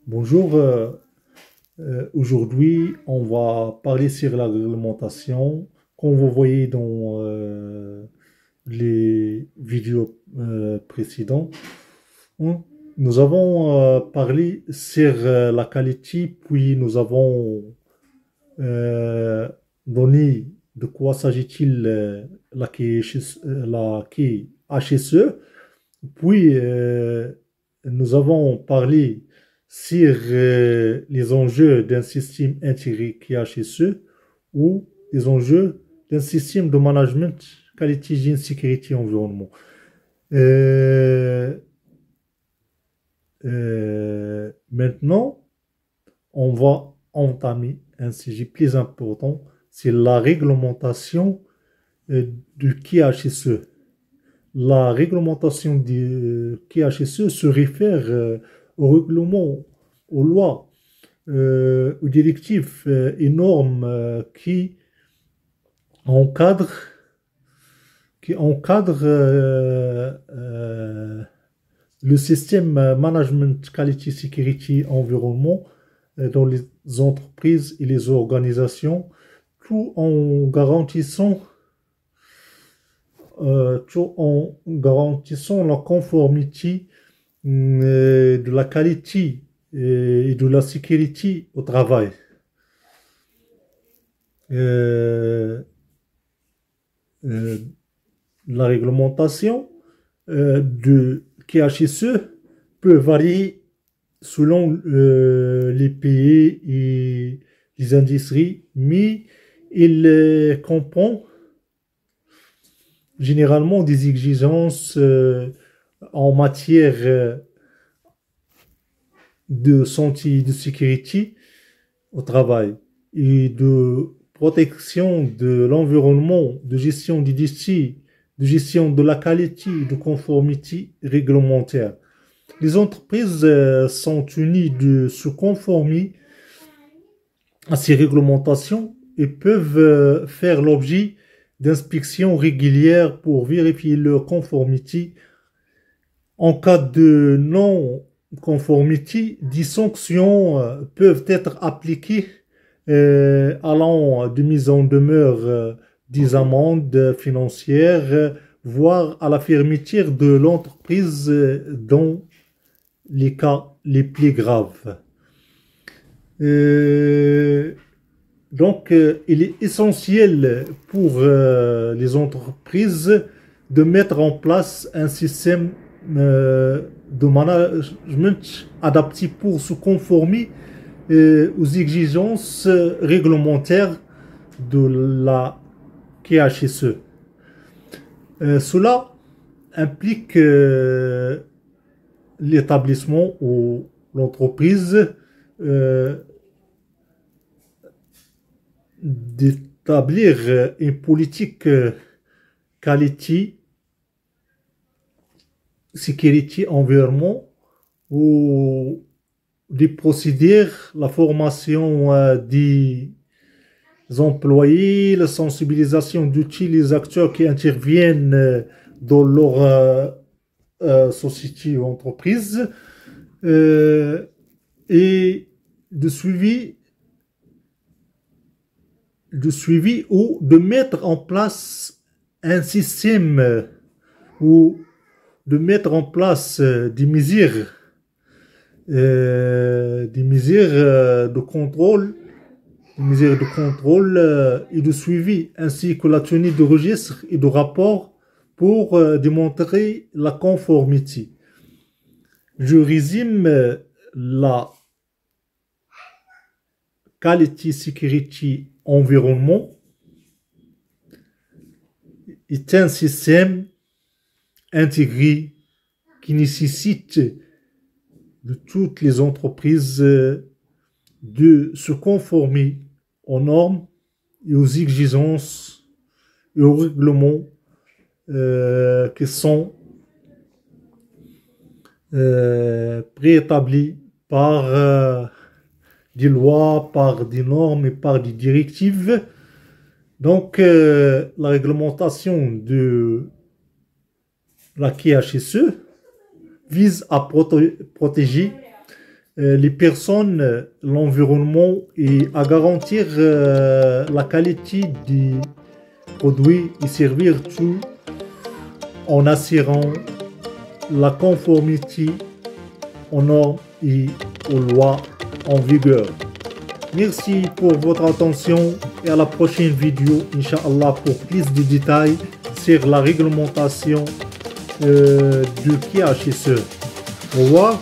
Bonjour, aujourd'hui on va parler sur la réglementation. Comme vous voyez dans les vidéos précédentes, hein, nous avons parlé sur la qualité, puis nous avons euh, donné de quoi s'agit-il la KHSE, puis nous avons parlé sur les enjeux d'un système intégré KHSE ou les enjeux d'un système de management qualité, hygiène, sécurité, environnement. Euh, Maintenant, on va entamer un sujet plus important, c'est la réglementation du KHSE. La réglementation du KHSE se réfère au règlement, aux lois, aux directives et normes encadrent, qui encadrent le système management quality security environnement dans les entreprises et les organisations, tout en garantissant tout en garantissant la conformité de la qualité et de la sécurité au travail. Euh, euh, la réglementation de KHSE peut varier selon les pays et les industries, mais il comprend généralement des exigences en matière de santé et de sécurité au travail et de protection de l'environnement, de gestion des déchets, de gestion de la qualité et de conformité réglementaire. Les entreprises sont tenues de se conformer à ces réglementations et peuvent faire l'objet d'inspections régulières pour vérifier leur conformité. En cas de non-conformité, des sanctions peuvent être appliquées allant de mise en demeure des amendes financières, voire à la fermeture de l'entreprise dans les cas les plus graves. Euh, il est essentiel pour les entreprises de mettre en place un système de management adapté pour se conformer aux exigences réglementaires de la KHSE. Cela implique l'établissement ou l'entreprise euh, d'établir une politique qualité, sécurité, environnement ou des procédures, la formation des employés, la sensibilisation d'outils, les acteurs qui interviennent dans leur société ou entreprise euh, et de suivi ou de mettre en place un système ou de mettre en place des mesures de contrôle et de suivi, ainsi que la tenue de registres et de rapports pour démontrer la conformité. Je résume la qualité, sécurité, environnement est un système intégré qui nécessite de toutes les entreprises de se conformer aux normes et aux exigences et aux règlements qui sont préétablis par des lois, par des normes et par des directives. Donc, la réglementation de la KHSE vise à protéger les personnes, l'environnement et à garantir la qualité des produits et servir tout en assurant la conformité aux normes et aux lois en vigueur. Merci pour votre attention et à la prochaine vidéo, Inch'Allah, pour plus de détails sur la réglementation du KHSE. Au revoir.